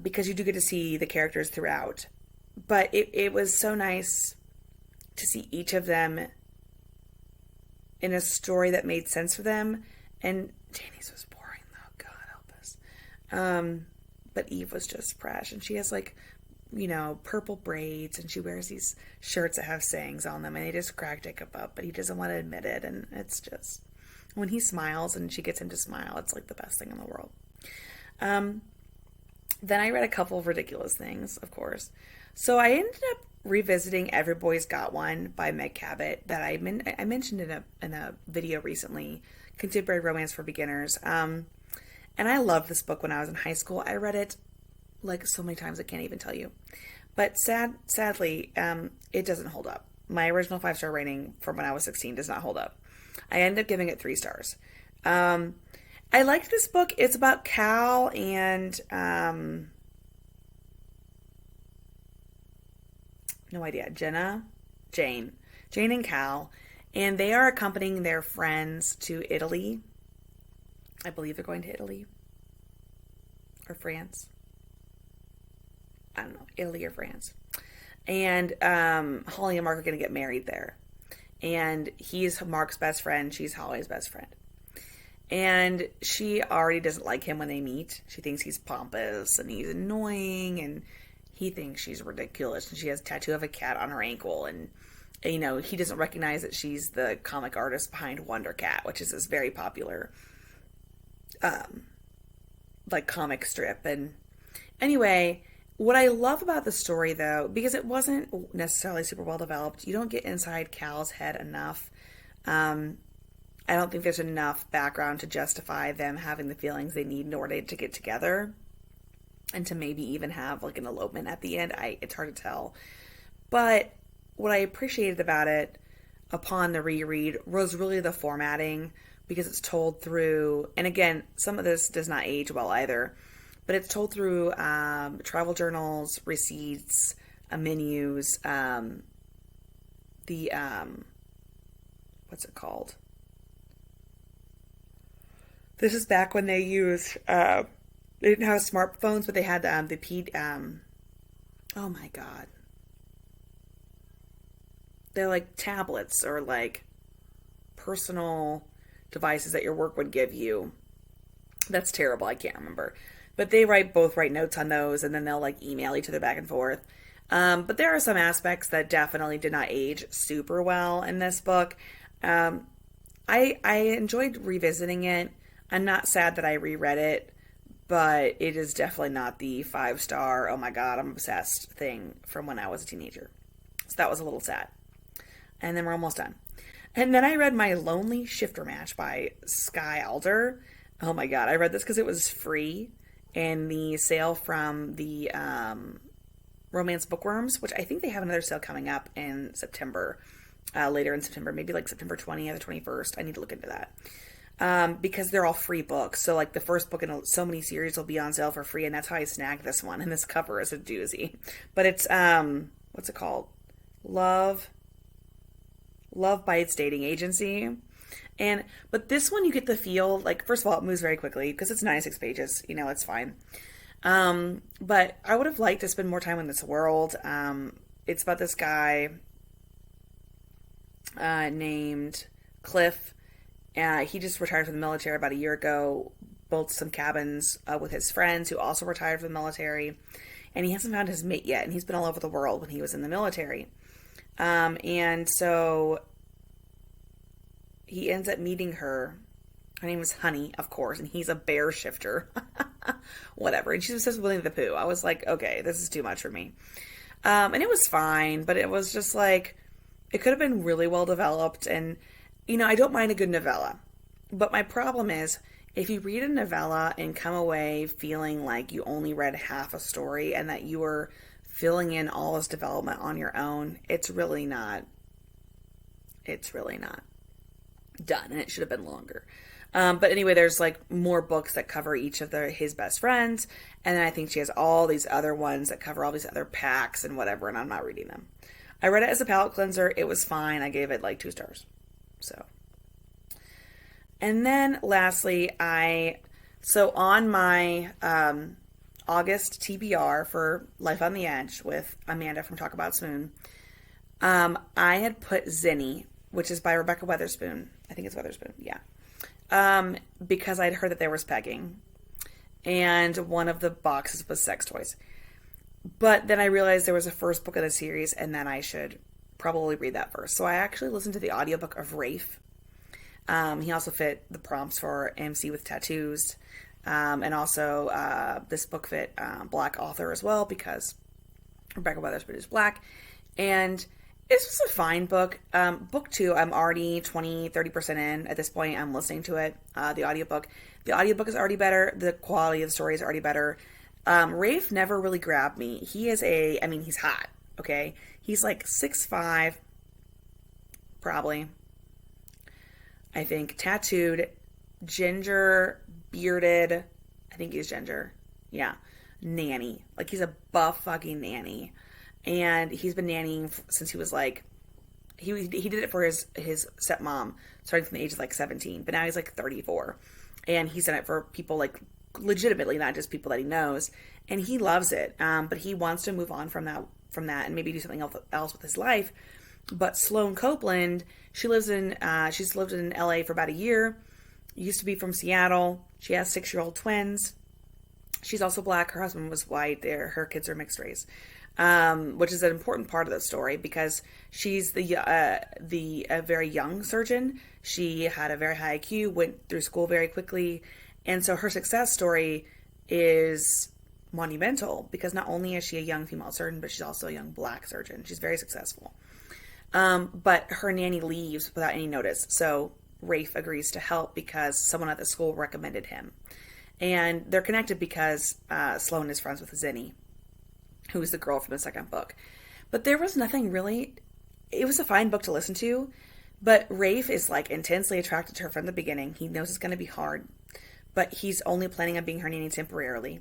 because you do get to see the characters throughout, but it was so nice to see each of them in a story that made sense for them. And Danny's was boring though, God help us. But Eve was just fresh, and she has like, purple braids, and she wears these shirts that have sayings on them, and they just crack Jacob up, but he doesn't want to admit it. And it's just, when he smiles and she gets him to smile, it's like the best thing in the world. Then I read a couple of ridiculous things, of course. So I ended up revisiting Every Boy's Got One by Meg Cabot that I mentioned in a video recently, Contemporary Romance for Beginners. And I loved this book when I was in high school. I read it like so many times I can't even tell you. But sadly, it doesn't hold up. My original 5-star rating from when I was 16 does not hold up. I ended up giving it 3 stars. I liked this book. It's about Cal and no idea. Jane and Cal, and they are accompanying their friends to Italy. I believe they're going to Italy or France. I don't know, Italy or France. And Holly and Mark are going to get married there. And he's Mark's best friend. She's Holly's best friend. And she already doesn't like him when they meet. She thinks he's pompous and he's annoying, and he thinks she's ridiculous. And she has a tattoo of a cat on her ankle. And, he doesn't recognize that she's the comic artist behind Wonder Cat, which is this very popular, comic strip. And anyway, what I love about the story, though, because it wasn't necessarily super well developed, you don't get inside Cal's head enough. I don't think there's enough background to justify them having the feelings they need in order to get together, and to maybe even have like an elopement at the end. It's hard to tell. But what I appreciated about it upon the reread was really the formatting, because it's told through, and again, some of this does not age well either, but it's told through travel journals, receipts, menus, what's it called? This is back when they used, they didn't have smartphones, but they had oh my God. They're like tablets or like personal devices that your work would give you. That's terrible. I can't remember. But they both write notes on those, and then they'll like email each other back and forth. But there are some aspects that definitely did not age super well in this book. I enjoyed revisiting it. I'm not sad that I reread it, but it is definitely not the 5-star, oh my God, I'm obsessed thing from when I was a teenager. So that was a little sad. And then we're almost done. And then I read My Lonely Shifter Match by Sky Alder. Oh my God, I read this because it was free in the sale from the Romance Bookworms, which I think they have another sale coming up in September, later in September, maybe like September 20th or 21st. I need to look into that. Because they're all free books. So like the first book in so many series will be on sale for free, and that's how I snagged this one. And this cover is a doozy. But it's, what's it called? Love Bites Dating Agency. But this one you get the feel, like, first of all, it moves very quickly because it's 96 pages. It's fine. But I would have liked to spend more time in this world. It's about this guy named Cliff, He just retired from the military about a year ago, built some cabins with his friends who also retired from the military, and he hasn't found his mate yet, and he's been all over the world when he was in the military. And so he ends up meeting her. Her name is Honey, of course, and he's a bear shifter. Whatever. And she's obsessed with Winnie the Pooh. I was like, okay, this is too much for me. And it was fine, but it was just like, it could have been really well developed. And, I don't mind a good novella. But my problem is, if you read a novella and come away feeling like you only read half a story and that you were filling in all this development on your own, it's really not done, and it should have been longer. But anyway, there's like more books that cover each of his best friends, and then I think she has all these other ones that cover all these other packs and whatever, and I'm not reading them. I read it as a palate cleanser. It was fine. I gave it like 2 stars. So, and then lastly, so on my August TBR for Life on the Edge with Amanda from Talk About Spoon, I had put Zinni, which is by Rebecca Weatherspoon. I think it's Weatherspoon, yeah. Because I'd heard that there was pegging, and one of the boxes was sex toys. But then I realized there was a first book of the series, and then I should probably read that first. So I actually listened to the audiobook of Rafe. He also fit the prompts for MC with Tattoos, and also this book fit Black author as well, because Rebecca Weatherspoon is Black. And it's just a fine book. Book 2, I'm already 30% in. At this point, I'm listening to it, the audiobook. The audiobook is already better. The quality of the story is already better. Rafe never really grabbed me. He's hot, okay? He's like 6'5", probably. I think tattooed, ginger, bearded. I think he's ginger. Yeah. Nanny. Like, he's a buff fucking nanny. And he's been nannying since he was like, he did it for his stepmom, starting from the age of like 17. But now he's like 34. And he's done it for people like legitimately, not just people that he knows. And he loves it. But he wants to move on from that and maybe do something else with his life. But Sloane Copeland, she's lived in LA for about a year. Used to be from Seattle. She has 6-year-old twins. She's also Black. Her husband was white. Her kids are mixed race. Which is an important part of the story because she's a very young surgeon. She had a very high IQ, went through school very quickly, and so her success story is monumental because not only is she a young female surgeon, but she's also a young Black surgeon. She's very successful. But her nanny leaves without any notice, so Rafe agrees to help because someone at the school recommended him. And they're connected because Sloane is friends with Zinni, who is the girl from the second book. But there was nothing really, it was a fine book to listen to, but Rafe is like intensely attracted to her from the beginning. He knows it's going to be hard, but he's only planning on being her nanny temporarily.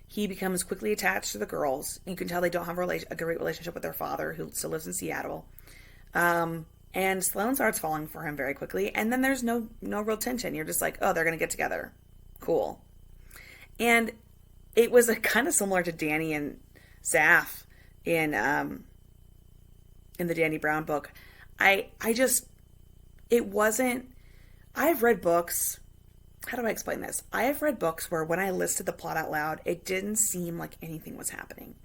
He becomes quickly attached to the girls. You can tell they don't have a great relationship with their father, who still lives in Seattle. And Sloane starts falling for him very quickly, and then there's no real tension. You're just like, oh, they're going to get together. Cool. And it was kind of similar to Danny and Zaf in the Danny Brown book. I've read books. How do I explain this? I have read books where when I listed the plot out loud, it didn't seem like anything was happening.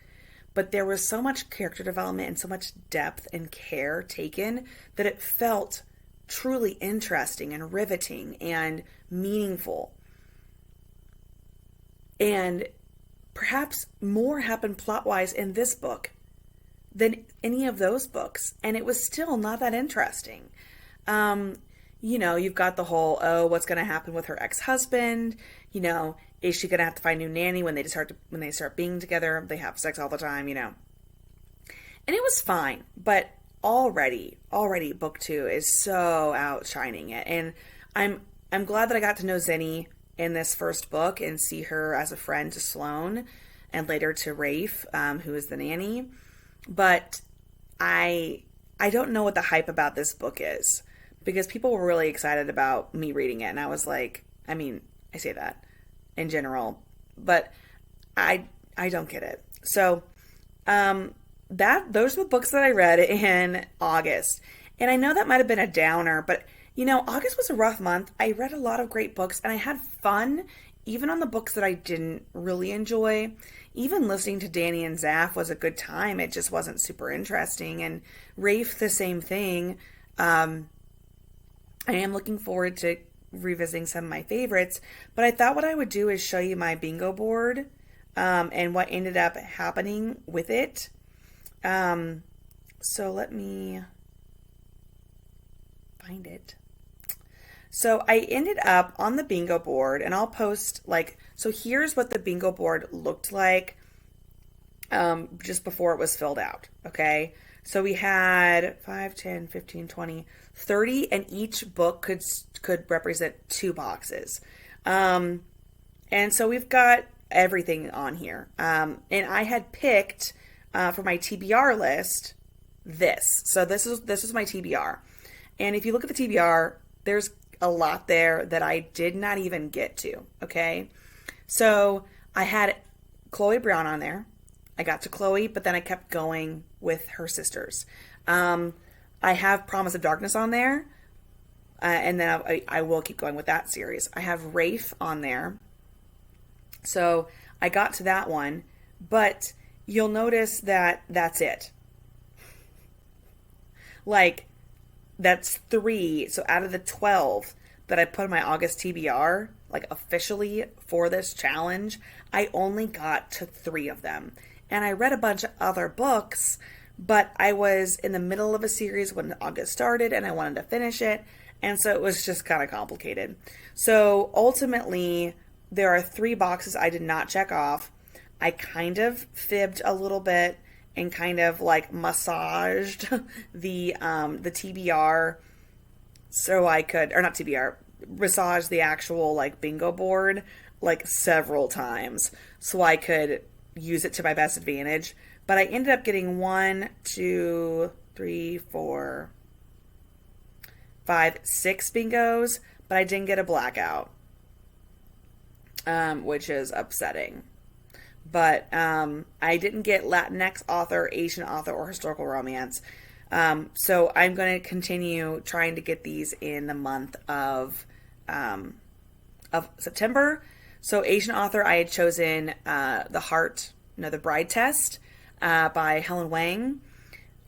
But there was so much character development and so much depth and care taken that it felt truly interesting and riveting and meaningful. And perhaps more happened plot-wise in this book than any of those books. And it was still not that interesting. You've got the whole, what's going to happen with her ex-husband? Is she going to have to find a new nanny when they start being together? They have sex all the time, And it was fine. But already book 2 is so outshining it. And I'm glad that I got to know Zinni in this first book and see her as a friend to Sloane and later to Rafe, who is the nanny. But I don't know what the hype about this book is because people were really excited about me reading it. And I was like, I say that in general, but I don't get it. So, those are the books that I read in August. And I know that might have been a downer, but August was a rough month. I read a lot of great books and I had fun, even on the books that I didn't really enjoy. Even listening to Danny and Zaf was a good time. It just wasn't super interesting. And Rafe, the same thing. I am looking forward to revisiting some of my favorites, but I thought what I would do is show you my bingo board and what ended up happening with it. So let me find it. So I ended up on the bingo board, and I'll post so here's what the bingo board looked like just before it was filled out. Okay. So we had 5, 10, 15, 20, 30, and each book could represent 2 boxes. And so we've got everything on here. And I had picked for my TBR list this. So this is my TBR. And if you look at the TBR, there's a lot there that I did not even get to. Okay. So I had Chloe Brown on there. I got to Chloe, but then I kept going with her sisters. I have Promise of Darkness on there, and then I will keep going with that series. I have Rafe on there, so I got to that one, but you'll notice that that's it. That's 3, so out of the 12 that I put in my August TBR, officially for this challenge, I only got to 3 of them. And I read a bunch of other books, but I was in the middle of a series when August started and I wanted to finish it. And so it was just kind of complicated. So ultimately, there are 3 boxes I did not check off. I kind of fibbed a little bit and kind of massaged the TBR so I could, or not TBR, massage the actual bingo board several times so I could use it to my best advantage. But I ended up getting 1, 2, 3, 4, 5, 6 bingos, but I didn't get a blackout, which is upsetting. But I didn't get Latinx author, Asian author, or historical romance. So I'm going to continue trying to get these in the month of September. So Asian author, I had chosen The Bride Test by Helen Wang.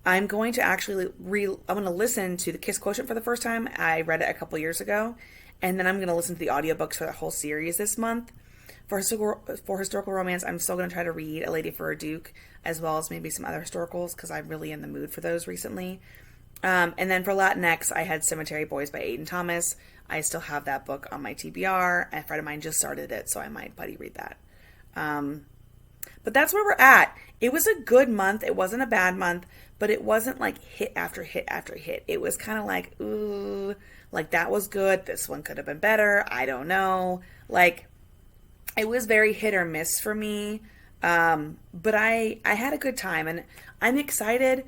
I'm going to actually I'm going to listen to The Kiss Quotient for the first time. I read it a couple years ago, and then I'm going to listen to the audiobooks for the whole series this month. For historical romance, I'm still going to try to read A Lady for a Duke, as well as maybe some other historicals, because I'm really in the mood for those recently. And then for Latinx, I had Cemetery Boys by Aiden Thomas. I still have that book on my TBR. A friend of mine just started it, so I might buddy read that. But that's where we're at. It was a good month. It wasn't a bad month, but it wasn't hit after hit after hit. It was kind of ooh, that was good. This one could have been better. I don't know. It was very hit or miss for me. But I had a good time, and I'm excited.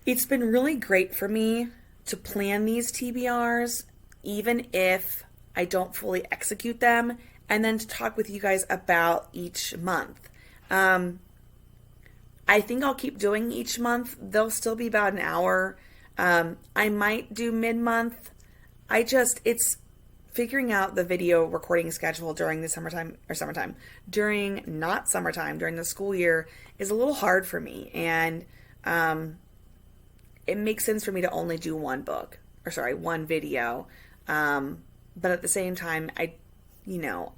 It's been really great for me to plan these TBRs, even if I don't fully execute them, and then to talk with you guys about each month. I think I'll keep doing each month. They'll still be about an hour. I might do mid-month. It's figuring out the video recording schedule during the summertime, during the school year is a little hard for me. And it makes sense for me to only do one video. But at the same time, I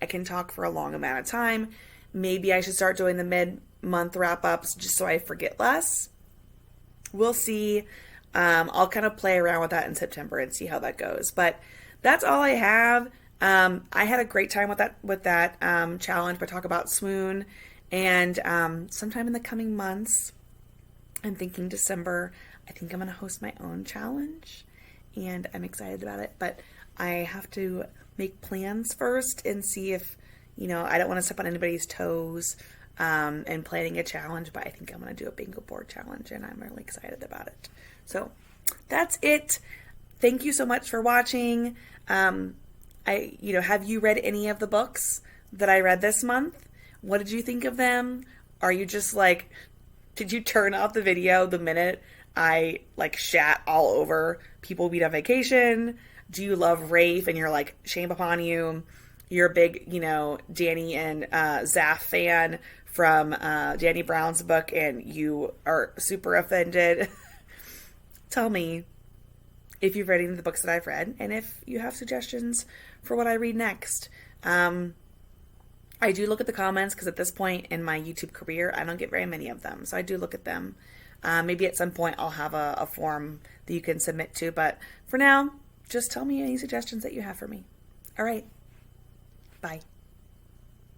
can talk for a long amount of time. Maybe I should start doing the mid-month wrap-ups just so I forget less. We'll see. I'll kind of play around with that in September and see how that goes. But that's all I have. I had a great time with that challenge. But talk about Swoon, and sometime in the coming months, I'm thinking December, I think I'm going to host my own challenge, and I'm excited about it. But I have to make plans first and see if, I don't want to step on anybody's toes and planning a challenge. But I think I'm going to do a bingo board challenge, and I'm really excited about it. So that's it. Thank you so much for watching. Have you read any of the books that I read this month? What did you think of them? Are you just did you turn off the video the minute I like shat all over people we'd on vacation? Do you love Rafe and you're like, shame upon you? You're a big, Danny and Zaph fan from Danny Brown's book and you are super offended. Tell me if you've read any of the books that I've read and if you have suggestions for what I read next. I do look at the comments because at this point in my YouTube career, I don't get very many of them. So I do look at them. Maybe at some point I'll have a form that you can submit to. But for now, just tell me any suggestions that you have for me. All right. Bye.